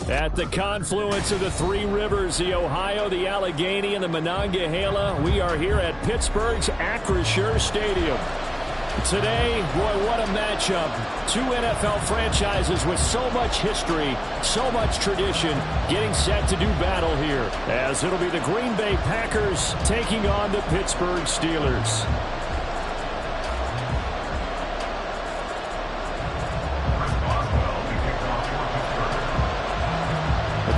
At the confluence of the three rivers, the Ohio, the Allegheny, and the Monongahela, we are here at Pittsburgh's Acrisure Stadium. Today, boy, what a matchup. Two NFL franchises with so much history, so much tradition, getting set to do battle here, as it'll be the Green Bay Packers taking on the Pittsburgh Steelers.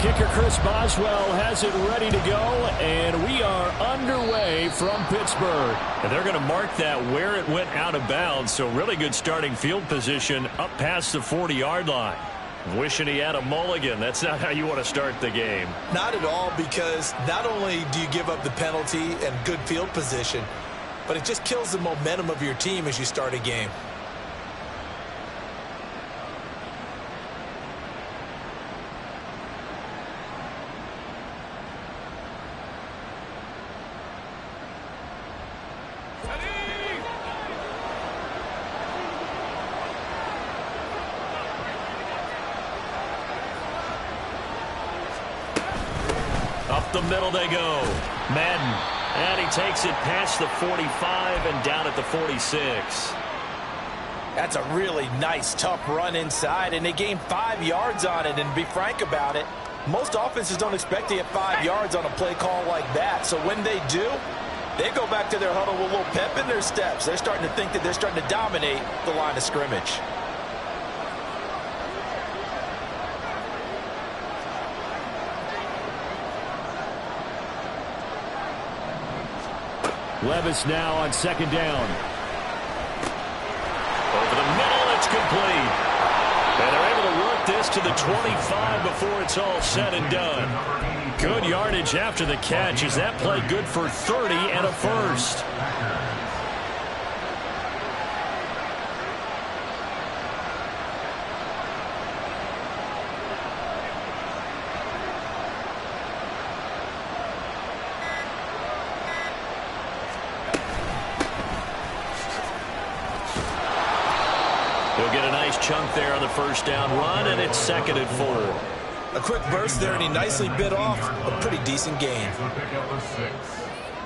Kicker Chris Boswell has it ready to go, and we are underway from Pittsburgh. And they're going to mark that where it went out of bounds, so really good starting field position up past the 40-yard line. Wishing he had a mulligan. That's not how you want to start the game. Not at all, because not only do you give up the penalty and good field position, but it just kills the momentum of your team as you start a game. Up the middle they go. Madden. And he takes it past the 45 and down at the 46. That's a really nice, tough run inside, and they gained 5 yards on it. And to be frank about it, most offenses don't expect to get 5 yards on a play call like that. So when they do, they go back to their huddle with a little pep in their steps. They're starting to think that they're starting to dominate the line of scrimmage. Levis now on second down. Over the middle, it's complete. And they're able to work this to the 25 before it's all said and done. Good yardage after the catch as that play good for 30 and a first. He'll get a nice chunk there on the first down run, and it's 2nd and 4. A quick burst there, and he nicely bit off a pretty decent gain. So pick up a 6.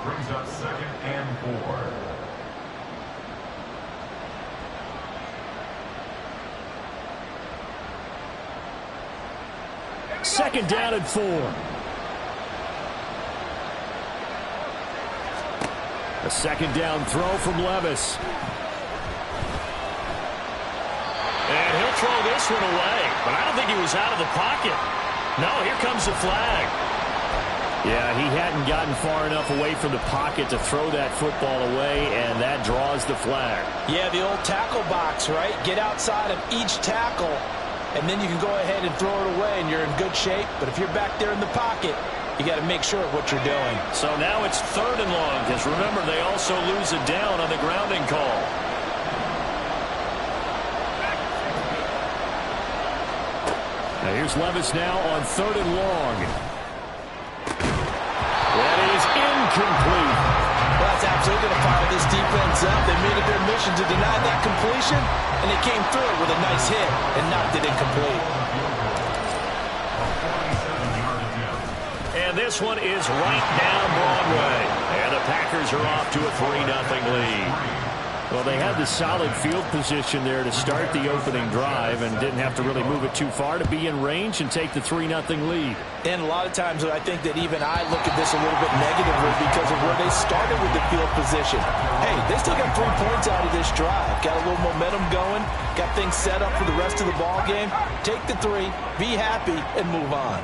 Brings up 2nd and 4. Second down and 4. A second down throw from Levis. And he'll throw this one away, but I don't think he was out of the pocket. No, here comes the flag. Yeah, he hadn't gotten far enough away from the pocket to throw that football away, and that draws the flag. Yeah, the old tackle box, right? Get outside of each tackle, and then you can go ahead and throw it away, and you're in good shape. But if you're back there in the pocket, you got to make sure of what you're doing. So now it's 3rd and long, because remember, they also lose a down on the grounding call. Now here's Levis now on 3rd and long. That is incomplete. Well, that's absolutely going to fire this defense up. They made it their mission to deny that completion, and they came through with a nice hit and knocked it incomplete. And this one is right down Broadway. And the Packers are off to a 3-0 lead. Well, they had the solid field position there to start the opening drive and didn't have to really move it too far to be in range and take the 3-0 lead. And a lot of times I think that even I look at this a little bit negatively because of where they started with the field position. Hey, they still got 3 points out of this drive. Got a little momentum going. Got things set up for the rest of the ball game. Take the 3, be happy, and move on.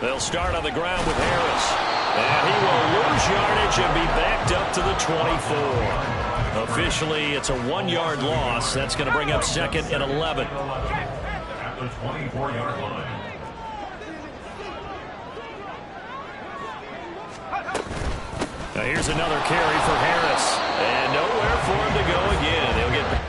They'll start on the ground with Harris. And he will lose yardage and be backed up to the 24. Officially, it's a 1-yard loss. That's going to bring up 2nd and 11. At the 24-yard line. Now here's another carry for Harris. And nowhere for him to go again. They'll get back.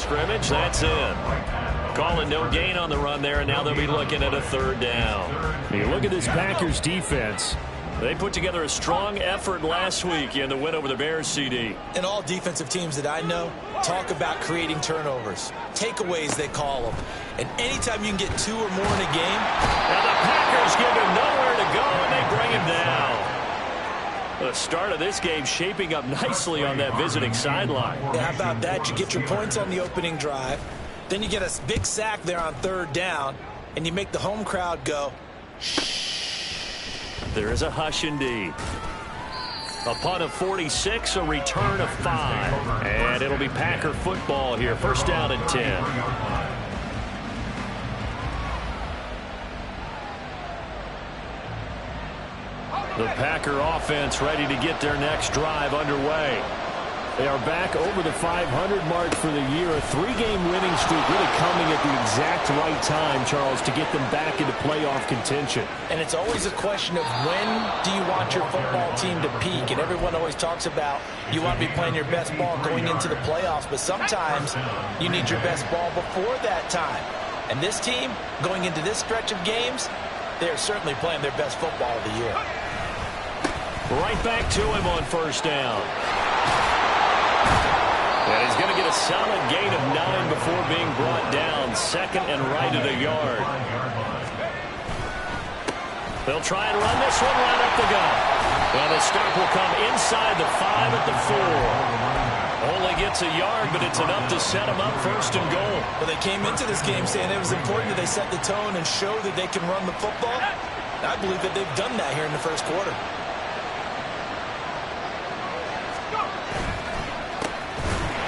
scrimmage. That's in. Calling no gain on the run there, and now they'll be looking at a third down. You look at this Packers defense. They put together a strong effort last week in the win over the Bears, CD. And all defensive teams that I know talk about creating turnovers. Takeaways, they call them. And anytime you can get 2 or more in a game. Now the Packers give him nowhere to go, and they bring him down. The start of this game shaping up nicely on that visiting sideline. Yeah, how about that? You get your points on the opening drive. Then you get a big sack there on third down. And you make the home crowd go, shh. There is a hush indeed. A punt of 46, a return of 5. And it'll be Packer football here. First down and 10. The Packer offense ready to get their next drive underway. They are back over the 500 mark for the year. A 3-game winning streak really coming at the exact right time, Charles, to get them back into playoff contention. And it's always a question of when do you want your football team to peak? And everyone always talks about you want to be playing your best ball going into the playoffs, but sometimes you need your best ball before that time. And this team, going into this stretch of games, they're certainly playing their best football of the year. Right back to him on first down. And he's going to get a solid gain of 9 before being brought down. Second and right at a yard. They'll try and run this one right up the gut. And the stop will come inside the 5 at the 4. Only gets a yard, but it's enough to set them up first and goal. Well, they came into this game saying it was important that they set the tone and show that they can run the football. I believe that they've done that here in the first quarter.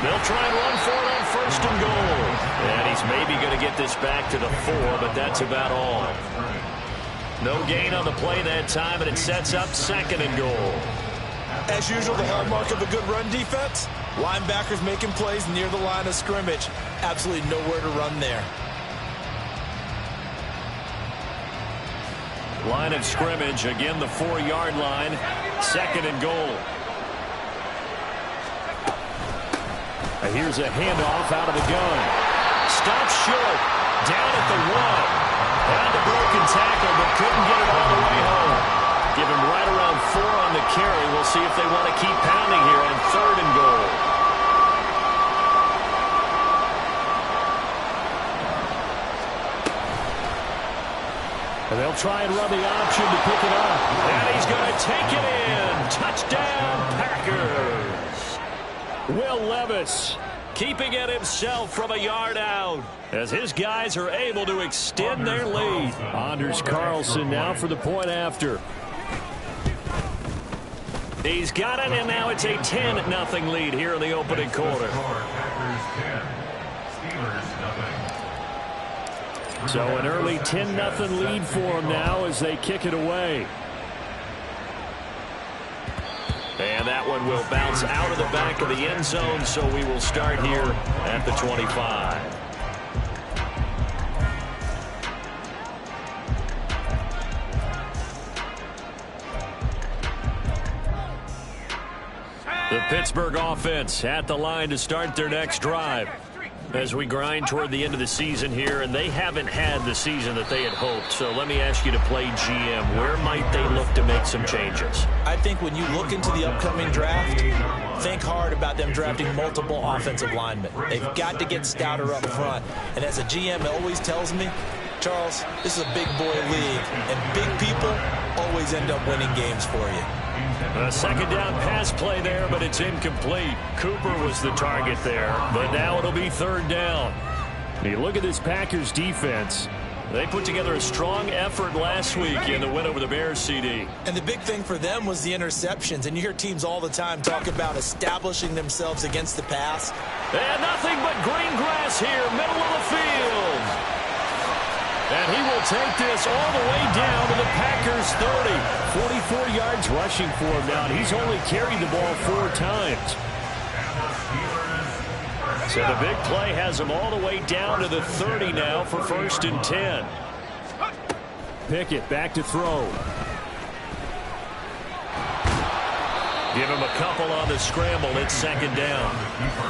They'll try and run for it on first and goal. And he's maybe going to get this back to the 4, but that's about all. No gain on the play that time, and it sets up second and goal. As usual, the hallmark of a good run defense, linebackers making plays near the line of scrimmage. Absolutely nowhere to run there. Line of scrimmage, again the 4-yard line, second and goal. Here's a handoff out of the gun. Stops short. Down at the 1. Had the broken tackle, but couldn't get it all the way home. Give him right around 4 on the carry. We'll see if they want to keep pounding here on third and goal. And they'll try and run the option to pick it up. And he's going to take it in. Touchdown, Packers. Will Levis keeping it himself from a yard out as his guys are able to extend their lead. Anders Carlson now for the point after. He's got it, and now it's a 10-0 lead here in the opening quarter. So an early 10-0 lead for them now as they kick it away. And that one will bounce out of the back of the end zone, so we will start here at the 25. The Pittsburgh offense at the line to start their next drive. As we grind toward the end of the season here, and they haven't had the season that they had hoped. So let me ask you to play GM. Where might they look to make some changes? I think when you look into the upcoming draft, think hard about them drafting multiple offensive linemen. They've got to get stouter up front. And as a GM always tells me, Charles, this is a big boy league, and big people always end up winning games for you. A second down pass play there, but it's incomplete. Cooper was the target there, but now it'll be third down. You look at this Packers defense. They put together a strong effort last week in the win over the Bears, CD. And the big thing for them was the interceptions. And you hear teams all the time talk about establishing themselves against the pass. And nothing but green grass here, middle of the field. And he will take this all the way down to the Packers 30. 44 yards rushing for him now, and he's only carried the ball 4 times. So the big play has him all the way down to the 30 now for first and 10. Pickett back to throw. Give him a couple on the scramble. It's second down.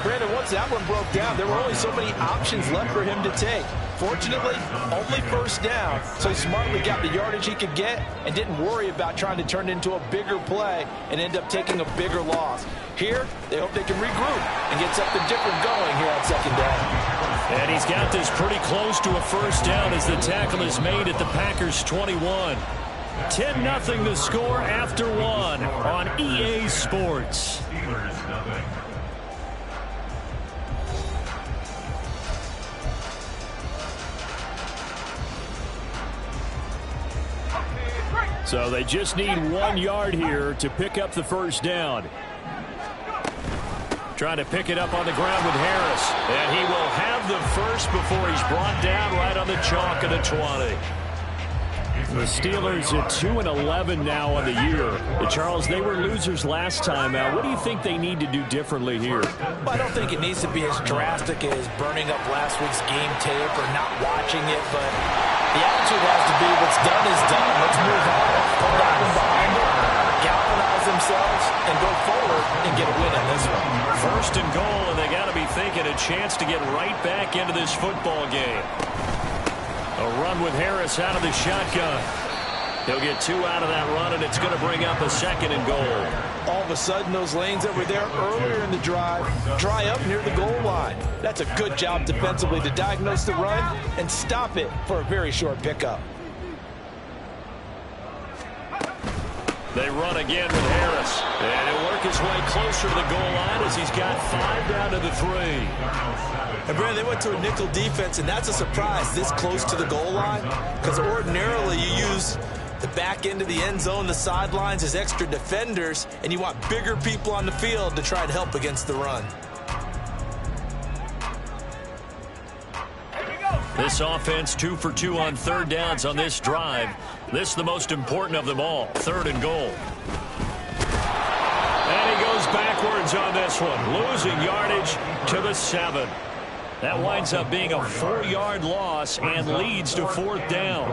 Brandon, once that one broke down, there were only so many options left for him to take. Fortunately, only first down, so he smartly got the yardage he could get and didn't worry about trying to turn it into a bigger play and end up taking a bigger loss. Here, they hope they can regroup and get something different going here on second down. And he's got this pretty close to a first down as the tackle is made at the Packers' 21. 10-0 the score after one on EA Sports. So they just need 1 yard here to pick up the first down. Trying to pick it up on the ground with Harris. And he will have the first before he's brought down right on the chalk of the 20. The Steelers at 2-11 now on the year. Charles, they were losers last time out. What do you think they need to do differently here? Well, I don't think it needs to be as drastic as burning up last week's game tape or not watching it, but the attitude has to be what's done is done. Let's move on. Put that one behind it, galvanize themselves, and go forward and get a win on this one. First and goal, and they got to be thinking a chance to get right back into this football game. A run with Harris out of the shotgun. He'll get 2 out of that run, and it's going to bring up a second and goal. All of a sudden, those lanes that were there earlier in the drive dry up near the goal line. That's a good job defensively to diagnose the run and stop it for a very short pickup. They run again with Harris. And he'll work his way closer to the goal line as he's got 5 down to the 3. And Brandon, they went to a nickel defense, and that's a surprise this close to the goal line, because ordinarily you use the back end of the end zone, the sidelines as extra defenders, and you want bigger people on the field to try to help against the run. This offense 2 for 2 on third downs on this drive. This is the most important of them all, 3rd and goal. And he goes backwards on this one, losing yardage to the 7. That winds up being a 4-yard loss and leads to 4th down.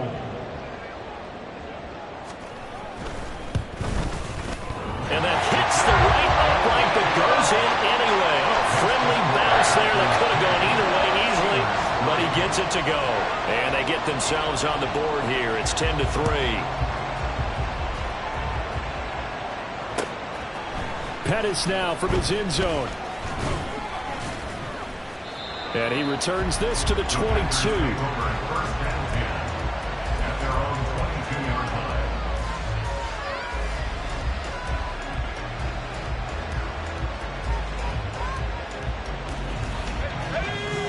And that hits the right upright but goes in anyway. A friendly bounce there that could have gone either way easily, but he gets it to go. And they get themselves on the board here. It's 10-3. Pettis now from his end zone. And he returns this to the 22.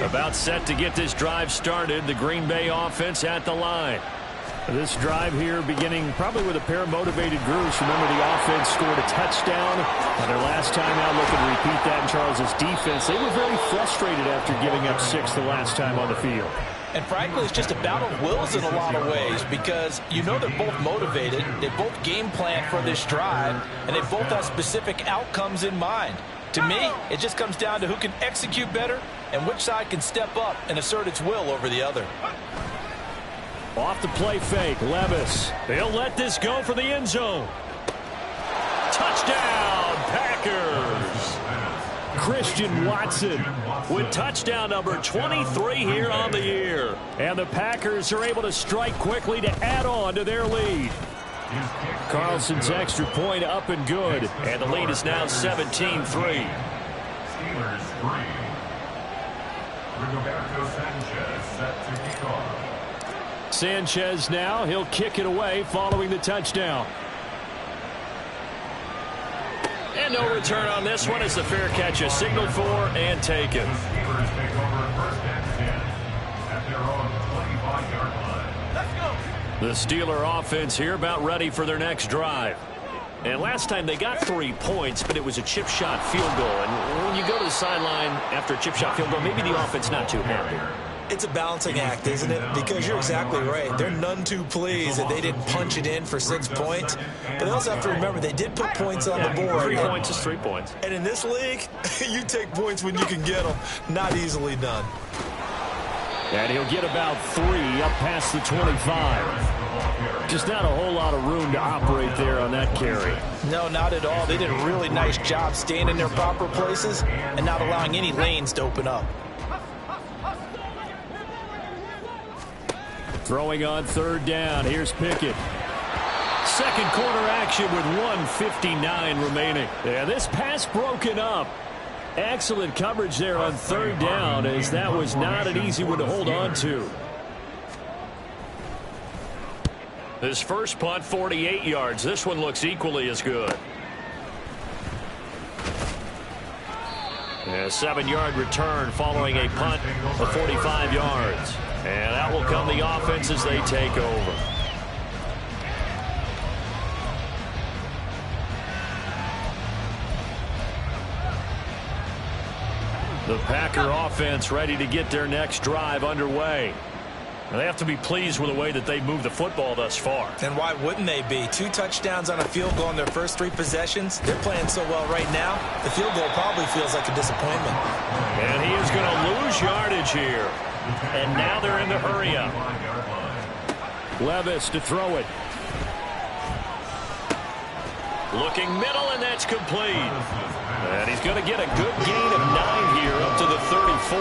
About set to get this drive started. The Green Bay offense at the line. This drive here beginning probably with a pair of motivated groups. Remember, the offense scored a touchdown on their last time out. Looking to repeat that in Charles's defense. They were very frustrated after giving up 6 the last time on the field. And frankly, it's just a battle of wills in a lot of ways, because you know they're both motivated. They both game plan for this drive, and they both have specific outcomes in mind. To me, it just comes down to who can execute better and which side can step up and assert its will over the other. Off the play fake, Levis. They'll let this go for the end zone. Touchdown, Packers. Christian Watson with touchdown number 23 here on the year. And the Packers are able to strike quickly to add on to their lead. Carlson's extra point up and good. And the lead is now 17-3. Steelers 3. Roberto Sanchez set to kick off. Sanchez now, he'll kick it away following the touchdown. And no return on this one as the fair catch is signaled for and taken. The Steelers take over 1st and 10 at their own 25-yard line. Let's go. The Steeler offense here about ready for their next drive. And last time they got 3 points, but it was a chip shot field goal. And when you go to the sideline after a chip shot field goal, maybe the offense not too happy. It's a balancing act, isn't it? Because you're exactly right. They're none too pleased that they didn't punch it in for 6 points. But they also have to remember they did put points on the board. 3 points is 3 points. And in this league, you take points when you can get them. Not easily done. And he'll get about 3 up past the 25. Just not a whole lot of room to operate there on that carry. No, not at all. They did a really nice job staying in their proper places and not allowing any lanes to open up. Throwing on third down. Here's Pickett. Second quarter action with 1:59 remaining. Yeah, this pass broken up. Excellent coverage there on third down, as that was not an easy one to hold on to. His first punt, 48 yards. This one looks equally as good. A 7-yard return following a punt of 45 yards. And that will come the offense as they take over. The Packer offense ready to get their next drive underway. They have to be pleased with the way that they moved the football thus far. And why wouldn't they be? 2 touchdowns on a field goal in their first 3 possessions. They're playing so well right now, the field goal probably feels like a disappointment. And he is going to lose yardage here. And now they're in the hurry up. Levis to throw it. Looking middle, and that's complete. And he's going to get a good gain of 9 here up to the 34.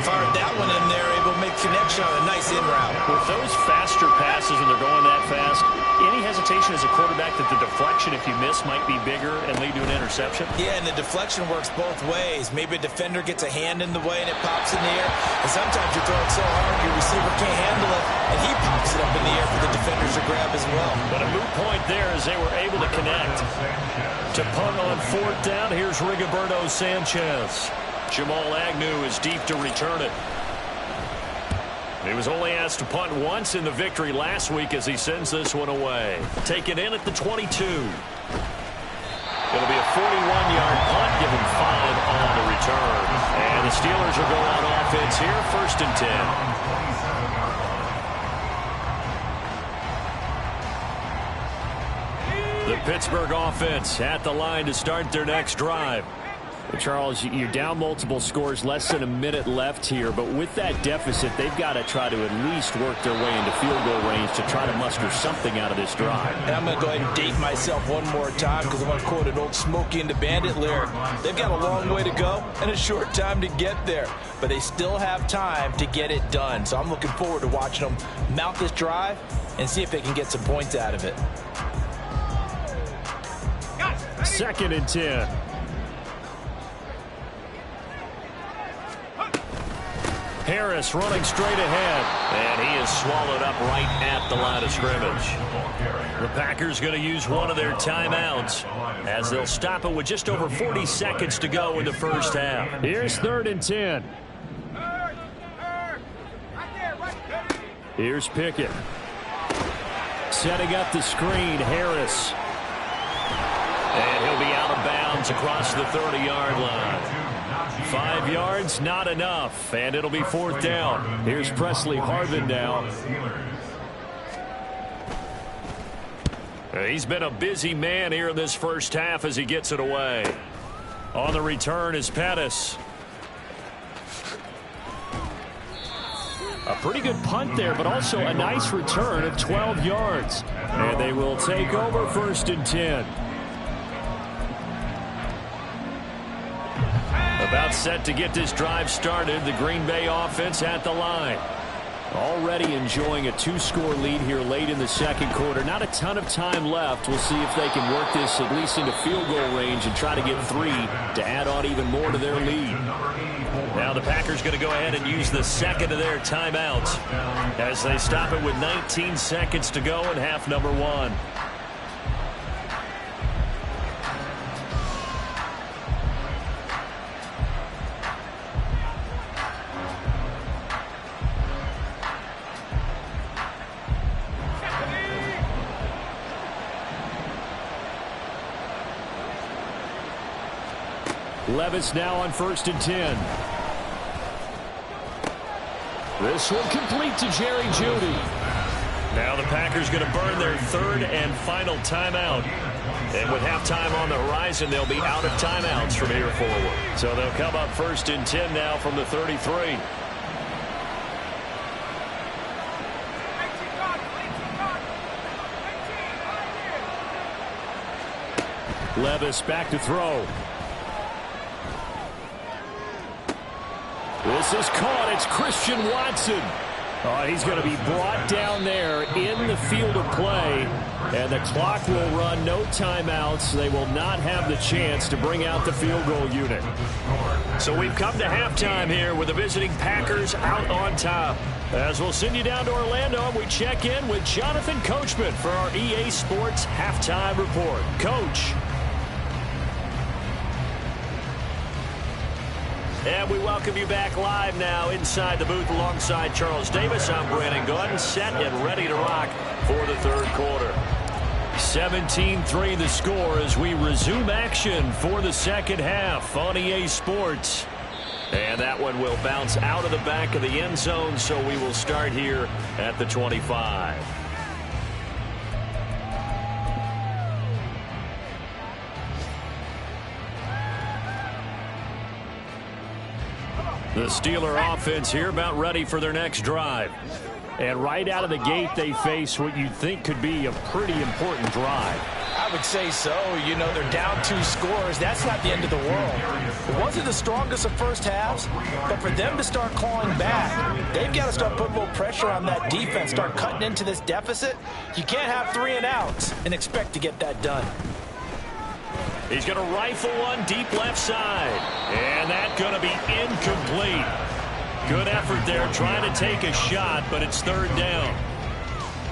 Fired that one in there, able to make connection on a nice in route. With those faster passes and they're going that fast, any hesitation as a quarterback that the deflection, if you miss, might be bigger and lead to an interception? Yeah, and the deflection works both ways. Maybe a defender gets a hand in the way and it pops in the air. And sometimes you throw it so hard your receiver can't handle it, and he pops it up in the air for the defenders to grab as well. But a moot point there as they were able to connect. To punt on fourth down, here's Rigoberto Sanchez. Jamal Agnew is deep to return it. He was only asked to punt once in the victory last week as he sends this one away. Taken in at the 22. It'll be a 41-yard punt, give him 5 on the return. And the Steelers will go on offense here, 1st and 10. The Pittsburgh offense at the line to start their next drive. Charles, you're down multiple scores, less than a minute left here, but with that deficit, they've got to try to at least work their way into field goal range to try to muster something out of this drive. And I'm going to go ahead and date myself one more time because I want to quote an old Smokey and the Bandit lyric. They've got a long way to go and a short time to get there, but they still have time to get it done. So I'm looking forward to watching them mount this drive and see if they can get some points out of it. 2nd and 10. Harris running straight ahead, and he is swallowed up right at the line of scrimmage. The Packers going to use one of their timeouts as they'll stop it with just over 40 seconds to go in the first half. Here's 3rd and 10. Here's Pickett. Setting up the screen, Harris. And he'll be out of bounds across the 30-yard line. 5 yards, not enough, and it'll be 4th down. Here's Presley Harvin now. He's been a busy man here in this first half as he gets it away. On the return is Pettis. A pretty good punt there, but also a nice return of 12 yards. And they will take over 1st and 10. About set to get this drive started, the Green Bay offense at the line. Already enjoying a 2-score lead here late in the second quarter. Not a ton of time left. We'll see if they can work this at least into field goal range and try to get 3 to add on even more to their lead. Now the Packers going to go ahead and use the second of their timeouts as they stop it with 19 seconds to go in half number 1. Levis now on 1st and 10. This one complete to Jerry Jeudy. Now the Packers going to burn their 3rd and final timeout. And with halftime on the horizon, they'll be out of timeouts from here forward. So they'll come up 1st and 10 now from the 33. Levis back to throw. This is caught. It's Christian Watson. Oh, he's going to be brought down there in the field of play. And the clock will run, no timeouts. They will not have the chance to bring out the field goal unit. So we've come to halftime here with the visiting Packers out on top. As we'll send you down to Orlando, and we check in with Jonathan Coachman for our EA Sports Halftime Report. Coach. And we welcome you back live now inside the booth alongside Charles Davis. I'm Brandon Gordon, set and ready to rock for the third quarter. 17-3 the score as we resume action for the second half on EA Sports. And that one will bounce out of the back of the end zone, so we will start here at the 25. The Steeler offense here about ready for their next drive. And right out of the gate, they face what you'd think could be a pretty important drive. I would say so. You know, they're down 2 scores. That's not the end of the world. It wasn't the strongest of first halves, but for them to start clawing back, they've got to start putting a little pressure on that defense, start cutting into this deficit. You can't have 3 and outs and expect to get that done. He's going to rifle one deep left side. And that's going to be incomplete. Good effort there trying to take a shot, but it's third down.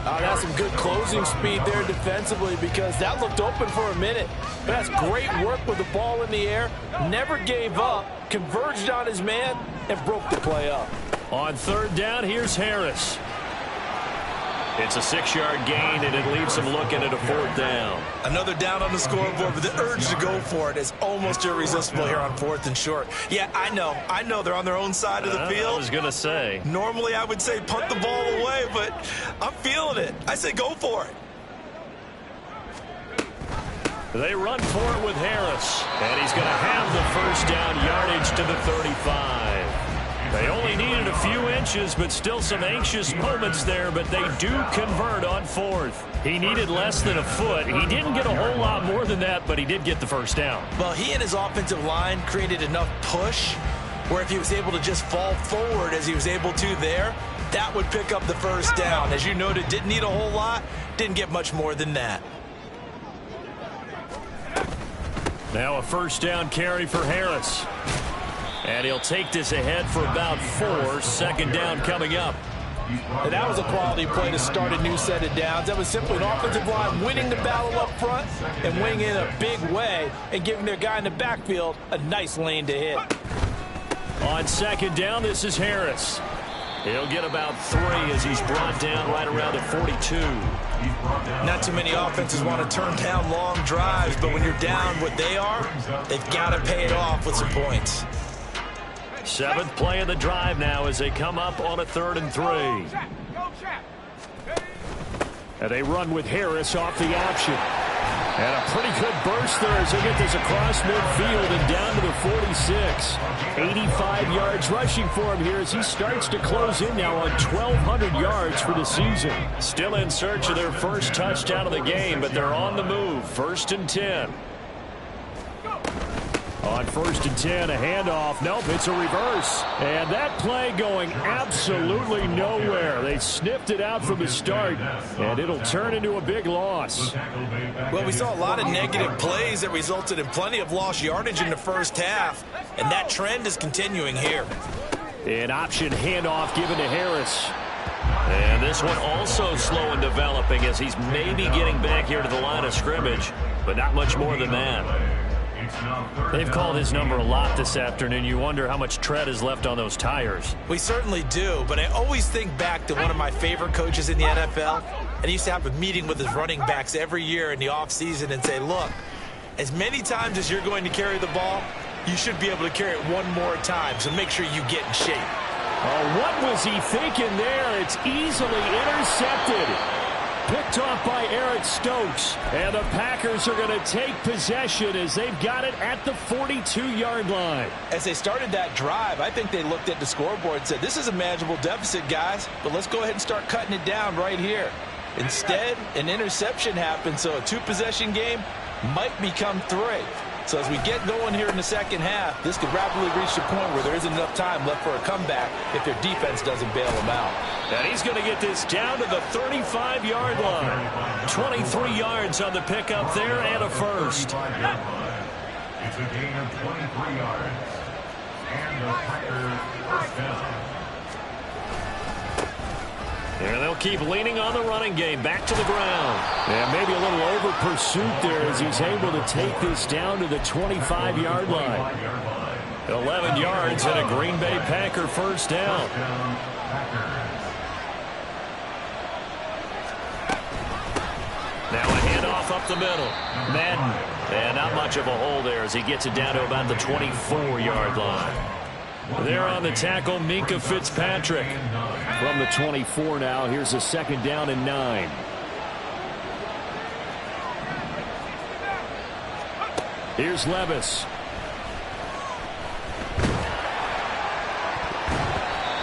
That's some good closing speed there defensively because that looked open for a minute. But that's great work with the ball in the air. Never gave up, converged on his man, and broke the play up. On third down, here's Harris. It's a 6-yard gain, and it leaves him looking at a fourth down. Another down on the scoreboard, but the urge to go for it is almost irresistible here on 4th and short. Yeah, I know they're on their own side of the field. I was going to say. Normally, I would say punt the ball away, but I'm feeling it. I say go for it. They run for it with Harris, and he's going to have the first down yardage to the 35. They only needed a few inches, but still some anxious moments there, but they do convert on 4th. He needed less than a foot. He didn't get a whole lot more than that, but he did get the first down. Well, he and his offensive line created enough push where if he was able to just fall forward as he was able to there, that would pick up the first down. As you noted, didn't need a whole lot, didn't get much more than that. Now a first down carry for Harris. And he'll take this ahead for about 4. Second down coming up. And that was a quality play to start a new set of downs. That was simply an offensive line winning the battle up front and winning in a big way and giving their guy in the backfield a nice lane to hit. On second down, this is Harris. He'll get about 3 as he's brought down right around the 42. Not too many offenses want to turn down long drives, but when you're down what they are, they've got to pay it off with some points. 7th play of the drive now as they come up on a 3rd and 3. And they run with Harris off the option. And a pretty good burst there as they get this across midfield and down to the 46. 85 yards rushing for him here as he starts to close in now on 1,200 yards for the season. Still in search of their first touchdown of the game, but they're on the move. 1st and 10. On 1st and 10, a handoff. Nope, it's a reverse. And that play going absolutely nowhere. They sniffed it out from the start, and it'll turn into a big loss. Well, we saw a lot of negative plays that resulted in plenty of lost yardage in the first half, and that trend is continuing here. An option handoff given to Harris. And this one also slow in developing as he's maybe getting back here to the line of scrimmage, but not much more than that. They've called his number a lot this afternoon. You wonder how much tread is left on those tires. We certainly do, but I always think back to one of my favorite coaches in the NFL, and he used to have a meeting with his running backs every year in the offseason and say, look, as many times as you're going to carry the ball, you should be able to carry it one more time, so make sure you get in shape. Oh, what was he thinking there? It's easily intercepted. Picked off by Eric Stokes. And the Packers are going to take possession as they've got it at the 42-yard line. As they started that drive, I think they looked at the scoreboard and said, this is a manageable deficit, guys, but let's go ahead and start cutting it down right here. Instead, an interception happened, so a 2-possession game, might become 3. So as we get going here in the second half, this could rapidly reach the point where there isn't enough time left for a comeback if their defense doesn't bail them out. And he's going to get this down to the 35-yard line. 23 yards on the pickup there and a first. It's a gain of 23 yards. And the Packers first down. And they'll keep leaning on the running game. Back to the ground. And maybe a little over pursuit there as he's able to take this down to the 25-yard line. 11 yards and a Green Bay Packer first down. Now a handoff up the middle. Madden. And not much of a hole there as he gets it down to about the 24-yard line. There on the tackle, Minkah Fitzpatrick. From the 24 now, here's a second down and 9. Here's Levis.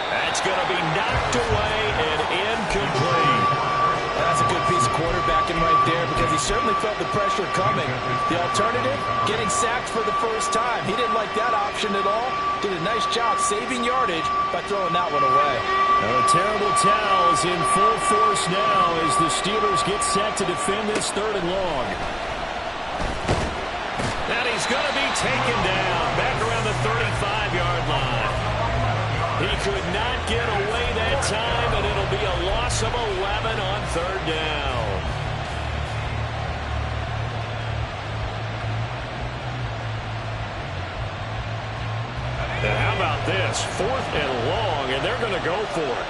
That's going to be knocked away and incomplete. That's a good piece of quarterbacking right there because he certainly felt the pressure coming. The alternative, getting sacked for the first time. He didn't like that option at all. Did a nice job saving yardage by throwing that one away. Now a terrible towel is in full force now as the Steelers get set to defend this 3rd and long. And he's going to be taken down back around the 35-yard line. He could not get away that time, and it'll be a loss of 11 on 3rd down. And how about this? 4th and long, and they're going to go for it.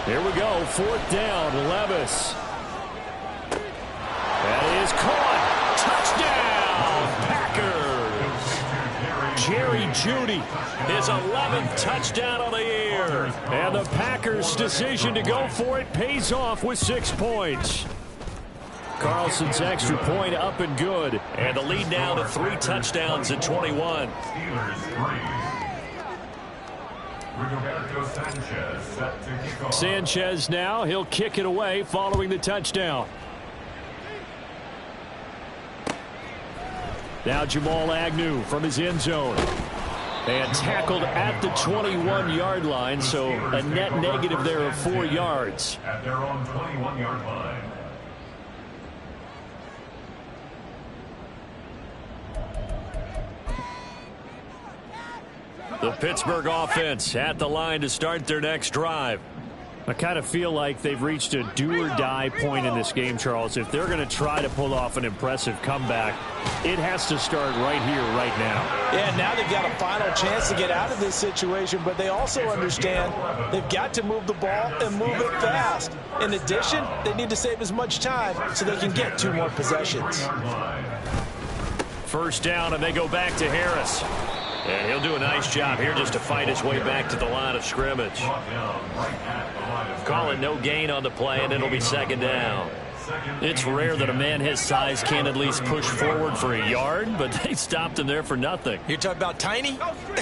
Here we go, 4th down, Levis. That is caught. Touchdown, Packers. Jerry Jeudy, his 11th touchdown of the year. And the Packers' decision to go for it pays off with 6 points. Carlson's extra point up and good. And the lead now to 3 touchdowns at 21. Sanchez now, he'll kick it away following the touchdown. Now Jamal Agnew from his end zone. And tackled at the 21-yard line, so a net negative there of 4 yards. At their own 21-yard line. The Pittsburgh offense at the line to start their next drive. I kind of feel like they've reached a do-or-die point in this game, Charles. If they're going to try to pull off an impressive comeback, it has to start right here, right now. Yeah, now they've got a final chance to get out of this situation, but they also understand they've got to move the ball and move it fast. In addition, they need to save as much time so they can get 2 more possessions. First down, and they go back to Harris. And he'll do a nice job here just to fight his way back to the line of scrimmage. Call it no gain on the play, and it'll be second down. It's rare that a man his size can't at least push forward for a yard, but they stopped him there for nothing. You're talking about Tiny?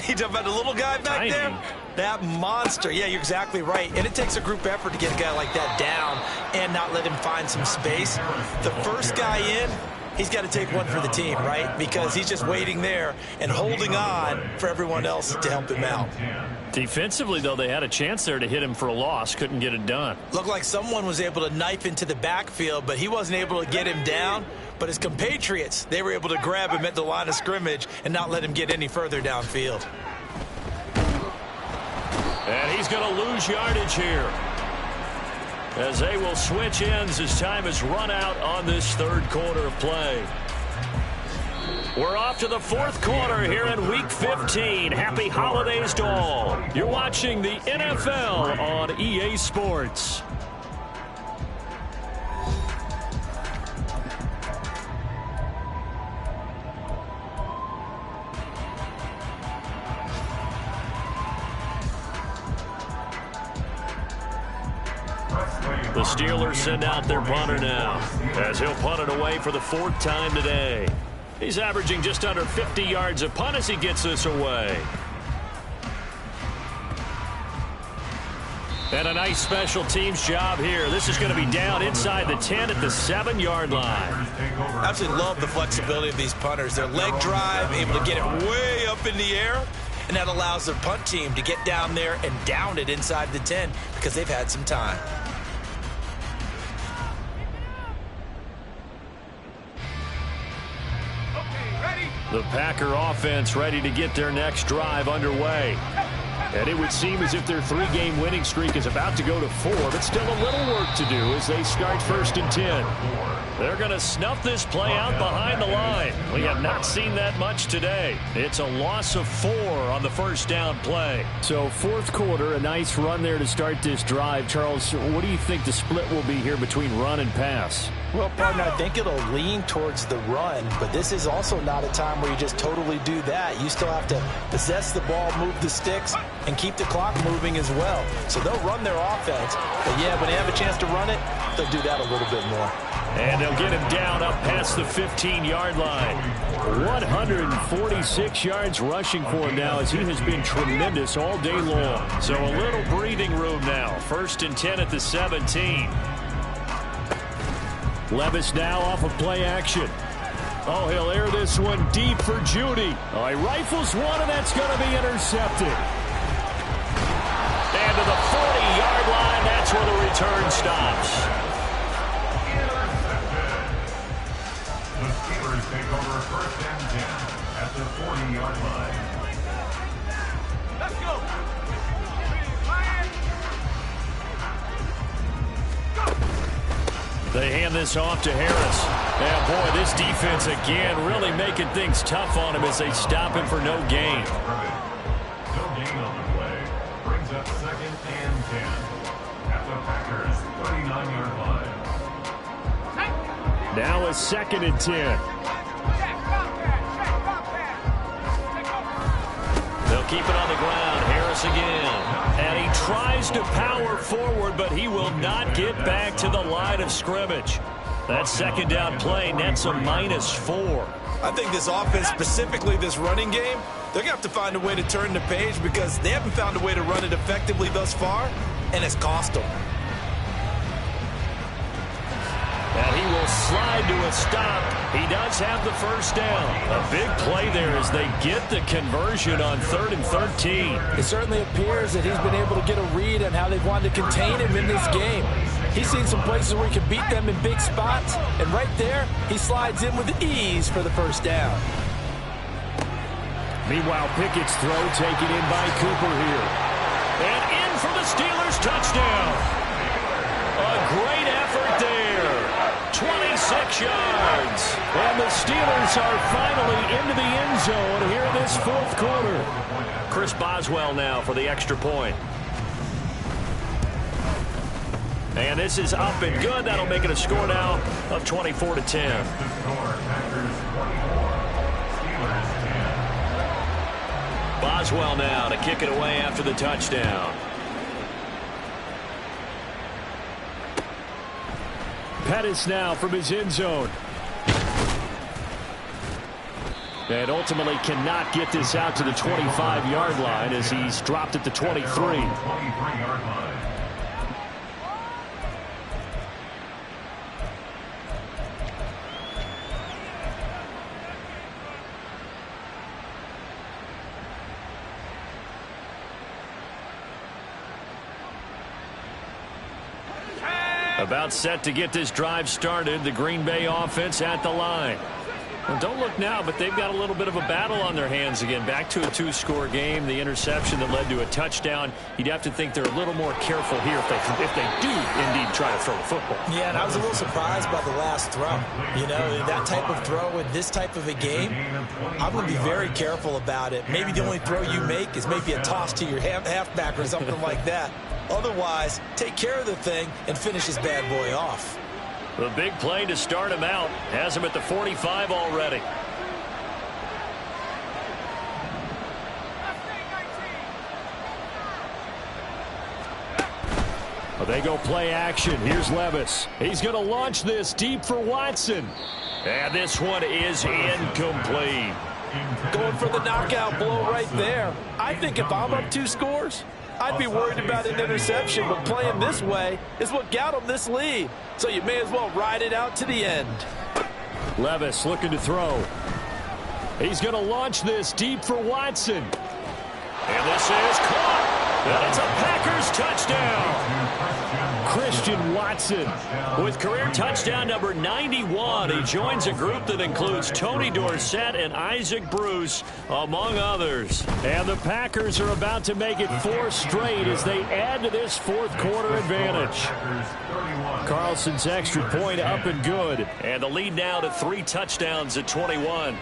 You're talking about the little guy back there? That monster. Yeah, you're exactly right. And it takes a group effort to get a guy like that down and not let him find some space. The first guy in, he's got to take one for the team, right? Because he's just waiting there and holding on for everyone else to help him out. Defensively, though, they had a chance there to hit him for a loss. Couldn't get it done. Looked like someone was able to knife into the backfield, but he wasn't able to get him down. But his compatriots, they were able to grab him at the line of scrimmage and not let him get any further downfield. And he's going to lose yardage here, as they will switch ends as time has run out on this 3rd quarter of play. We're off to the 4th quarter here in Week 15. Happy holidays to all. You're watching the NFL on EA Sports. The Steelers send out their punter now, as he'll punt it away for the 4th time today. He's averaging just under 50 yards a punt as he gets this away. And a nice special teams job here. This is going to be down inside the 10 at the 7-yard line. I absolutely love the flexibility of these punters. Their leg drive, able to get it way up in the air, and that allows their punt team to get down there and down it inside the 10 because they've had some time. The Packer offense ready to get their next drive underway. And it would seem as if their 3-game winning streak is about to go to 4, but still a little work to do as they start 1st and 10. They're going to snuff this play out behind the line. We have not seen that much today. It's a loss of 4 on the first down play. So 4th quarter, a nice run there to start this drive. Charles, what do you think the split will be here between run and pass? Well, partner, I think it'll lean towards the run, but this is also not a time where you just totally do that. You still have to possess the ball, move the sticks, and keep the clock moving as well. So they'll run their offense, but yeah, when they have a chance to run it, they'll do that a little bit more. And they'll get him down up past the 15-yard line. 146 yards rushing for him now as he has been tremendous all day long. So a little breathing room now. 1st and 10 at the 17. Levis now off of play action. Oh, he'll air this one deep for Judy. Oh, he rifles one, and that's going to be intercepted. And to the 40-yard line, that's where the return stops. The Steelers take over 1st and 10 at the 40-yard line. Let's go. They hand this off to Harris. And boy, this defense again really making things tough on him as they stop him for no gain. No gain on the play. Brings up 2nd and 10 at the Packers' 39-yard line. Now a 2nd and 10. They'll keep it on the ground. Harris again. And he tries to power forward, but he will not get back to the line of scrimmage. That 2nd down play nets a -4. I think this offense, specifically this running game, they're going to have to find a way to turn the page because they haven't found a way to run it effectively thus far, and it's cost them. And he will slide to a stop. He does have the 1st down. A big play there as they get the conversion on 3rd and 13. It certainly appears that he's been able to get a read on how they've wanted to contain him in this game. He's seen some places where he can beat them in big spots, and right there, he slides in with ease for the 1st down. Meanwhile, Pickett's throw taken in by Cooper here. And in for the Steelers touchdown. A great effort there. 26 yards. And the Steelers are finally into the end zone here in this 4th quarter. Chris Boswell now for the extra point. And this is up and good. That'll make it a score now of 24-10. The score, Packers 24, Steelers 10. Boswell now to kick it away after the touchdown. Pettis now from his end zone. And ultimately cannot get this out to the 25-yard line as he's dropped at the 23. 23-yard line. About set to get this drive started. The Green Bay offense at the line. Well, don't look now, but they've got a little bit of a battle on their hands again. Back to a 2-score game. The interception that led to a touchdown. You'd have to think they're a little more careful here if they do indeed try to throw the football. Yeah, and I was a little surprised by the last throw. You know, that type of throw in this type of a game, I'm going to be very careful about it. Maybe the only throw you make is maybe a toss to your halfback or something like that. Otherwise, take care of the thing and finish this bad boy off. The big play to start him out has him at the 45 already. Well, they go play action. Here's Levis. He's going to launch this deep for Watson. And this one is incomplete. Going for the knockout blow right there. I think if I'm up 2 scores, I'd be worried about an interception, but playing this way is what got them this lead. So you may as well ride it out to the end. Levis looking to throw. He's going to launch this deep for Watson. And this is caught. And it's a Packers touchdown. Christian Watson. With career touchdown number 91, he joins a group that includes Tony Dorsett and Isaac Bruce, among others. And the Packers are about to make it 4 straight as they add to this fourth quarter advantage. Carlson's extra point up and good. And the lead now to 3 touchdowns at 21.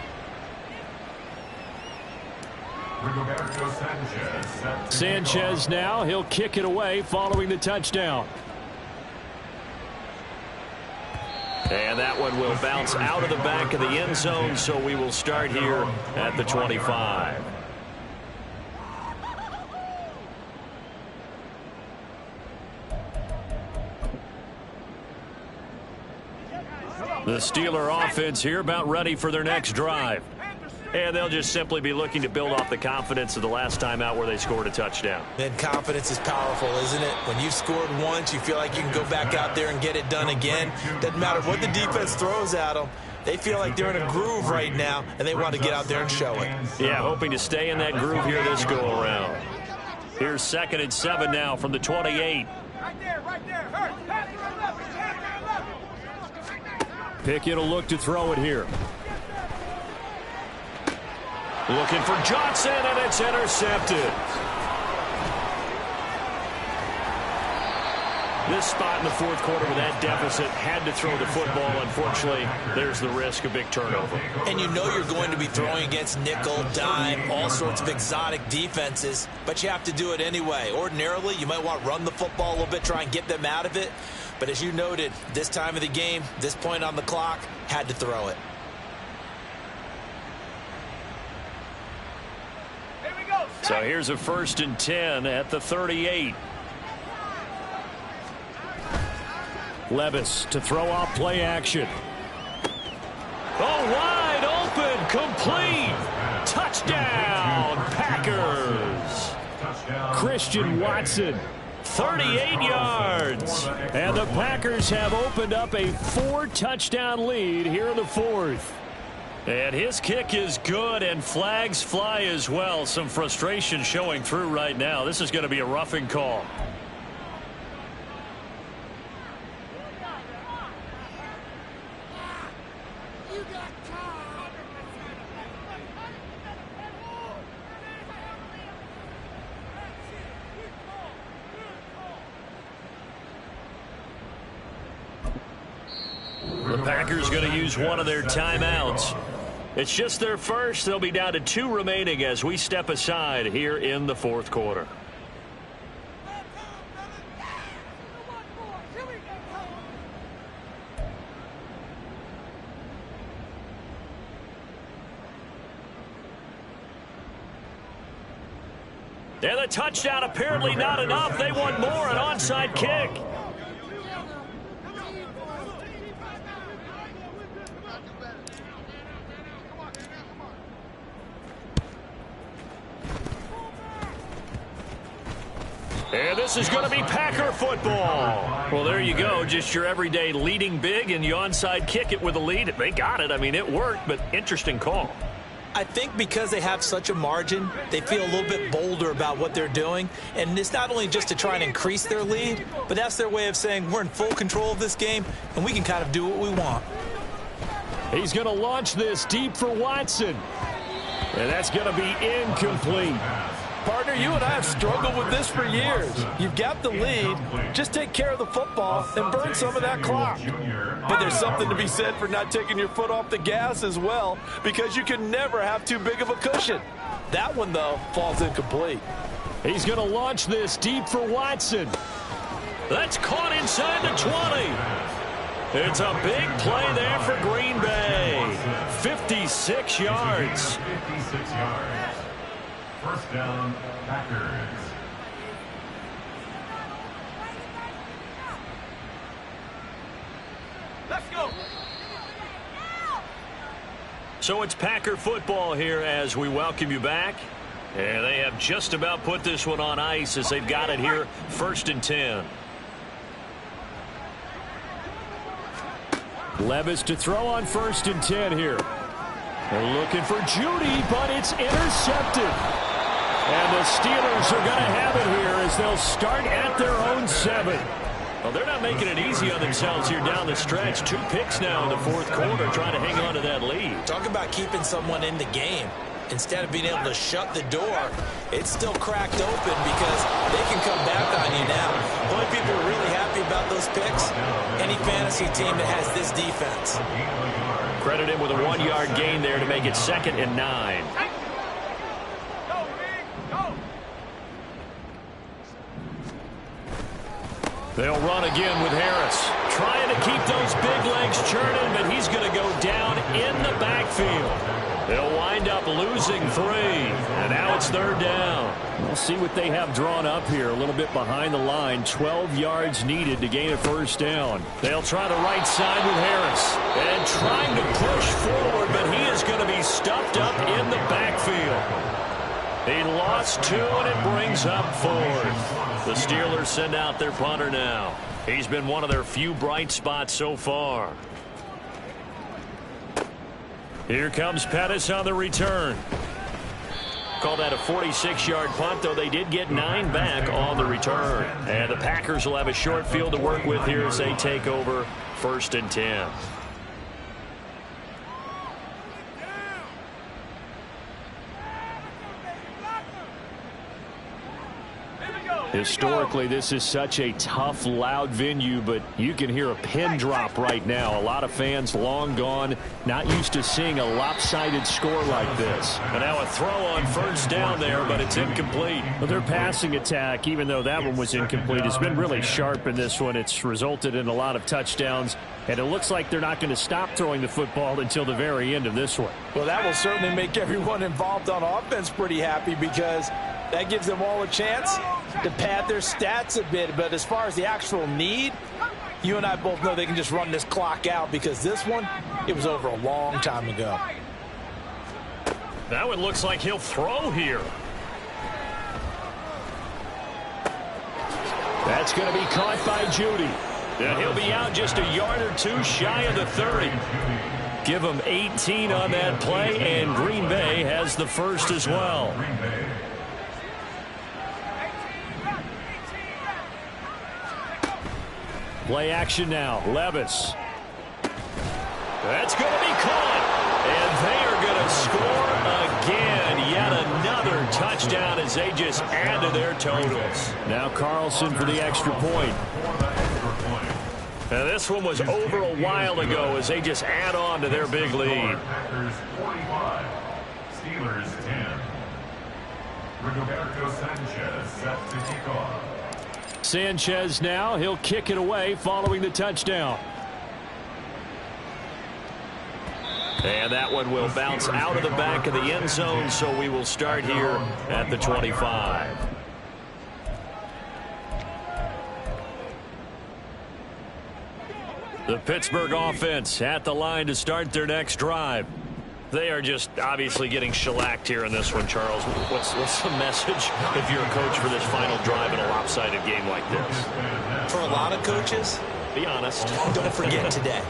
Sanchez now, he'll kick it away following the touchdown. And that one will bounce out of the back of the end zone, so we will start here at the 25. The Steeler offense here about ready for their next drive. And they'll just simply be looking to build off the confidence of the last time out where they scored a touchdown. And confidence is powerful, isn't it? When you've scored once, you feel like you can go back out there and get it done again. Doesn't matter what the defense throws at them. They feel like they're in a groove right now, and they want to get out there and show it. Yeah, hoping to stay in that groove here this go-around. Here's 2nd and 7 now from the 28. Right there, right there. Hurt. Pass to the left. Pickett will look to throw it here. Looking for Johnson, and it's intercepted. This spot in the fourth quarter with that deficit, had to throw the football. Unfortunately, there's the risk of big turnover. And you know you're going to be throwing against nickel, dime, all sorts of exotic defenses, but you have to do it anyway. Ordinarily, you might want to run the football a little bit, try and get them out of it. But as you noted, this time of the game, this point on the clock, had to throw it. So here's a 1st and 10 at the 38. Levis to throw off play action. Oh, wide open, complete. Touchdown, Packers. Christian Watson. 38 yards. And the Packers have opened up a 4-touchdown lead here in the fourth. And his kick is good, and flags fly as well. Some frustration showing through right now. This is going to be a roughing call. The Packers going to use one of their timeouts. It's just their first. They'll be down to 2 remaining as we step aside here in the fourth quarter. And the touchdown apparently not enough. They want more, an onside kick. And this is going to be Packer football. Well, there you go. Just your everyday leading big, and you onside kick it with a lead. They got it. I mean, it worked, but interesting call. I think because they have such a margin, they feel a little bit bolder about what they're doing. And it's not only just to try and increase their lead, but that's their way of saying we're in full control of this game, and we can kind of do what we want. He's going to launch this deep for Watson. And that's going to be incomplete. Partner, you and I have struggled with this for years. You've got the lead. Just take care of the football and burn some of that clock. But there's something to be said for not taking your foot off the gas as well, because you can never have too big of a cushion. That one, though, falls incomplete. He's going to launch this deep for Watson. That's caught inside the 20. It's a big play there for Green Bay. 56 yards. 56 yards. First down, Packers. Let's go. So it's Packer football here as we welcome you back. And they have just about put this one on ice as they've got it here, 1st and 10. Levis to throw on 1st and 10 here. They're looking for Judy, but it's intercepted. And the Steelers are going to have it here as they'll start at their own 7. Well, they're not making it easy on themselves here down the stretch. 2 picks now in the 4th quarter trying to hang on to that lead. Talk about keeping someone in the game. Instead of being able to shut the door, it's still cracked open because they can come back on you now. The only people really happy about those picks, any fantasy team that has this defense. Credit him with a 1-yard gain there to make it 2nd and 9. They'll run again with Harris. Trying to keep those big legs churning, but he's going to go down in the backfield. They'll wind up losing 3, and now it's 3rd down. We'll see what they have drawn up here. A little bit behind the line. 12 yards needed to gain a 1st down. They'll try the right side with Harris. And trying to push forward, but he is going to be stuffed up in the backfield. He lost 2, and it brings up 4th. The Steelers send out their punter now. He's been one of their few bright spots so far. Here comes Pettis on the return. Call that a 46-yard punt, though they did get 9 back on the return. And the Packers will have a short field to work with here as they take over 1st and 10. Historically, this is such a tough, loud venue, but you can hear a pin drop right now. A lot of fans long gone, not used to seeing a lopsided score like this. And now a throw on 1st down there, but it's incomplete. Well, their passing attack, even though that one was incomplete, has been really sharp in this one. It's resulted in a lot of touchdowns, and it looks like they're not going to stop throwing the football until the very end of this one. Well, that will certainly make everyone involved on offense pretty happy because that gives them all a chance to pad their stats a bit. But as far as the actual need, you and I both know they can just run this clock out because this one, it was over a long time ago. That one looks like he'll throw here. That's going to be caught by Judy. And he'll be out just a yard or 2 shy of the 30. Give him 18 on that play, and Green Bay has the 1st as well. Play action now. Levis. That's going to be caught. And they are going to score again. Yet another touchdown as they just add to their totals. Now Carlson for the extra point. Now this one was over a while ago as they just add on to their big lead. Packers 45, Steelers 10. Rigoberto Sanchez set to kick off. Sanchez now. He'll kick it away following the touchdown. And that one will bounce out of the back of the end zone, so we will start here at the 25. The Pittsburgh offense at the line to start their next drive. They are just obviously getting shellacked here in this one, Charles. What's the message if you're a coach for this final drive in a lopsided game like this? For a lot of coaches, be honest. don't forget today.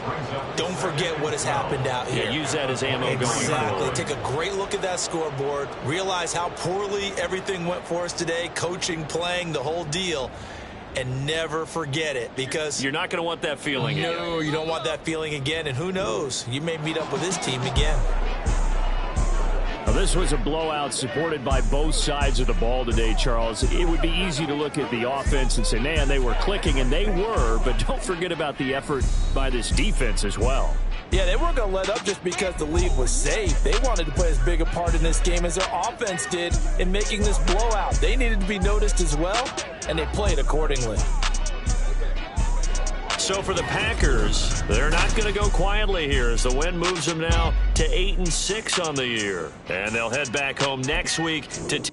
Don't forget what has happened out here. Yeah, use that as ammo going forward. Exactly. Take a great look at that scoreboard. Realize how poorly everything went for us today. Coaching, playing, the whole deal. And never forget it because you're not going to want that feeling again. No, you don't want that feeling again. And who knows? You may meet up with this team again. Well, this was a blowout supported by both sides of the ball today, Charles. It would be easy to look at the offense and say, man, they were clicking, and they were, but don't forget about the effort by this defense as well. Yeah, they weren't going to let up just because the lead was safe. They wanted to play as big a part in this game as their offense did in making this blowout. They needed to be noticed as well, and they played accordingly. So for the Packers, they're not going to go quietly here as the win moves them now to 8-6 on the year. And they'll head back home next week to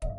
Bye.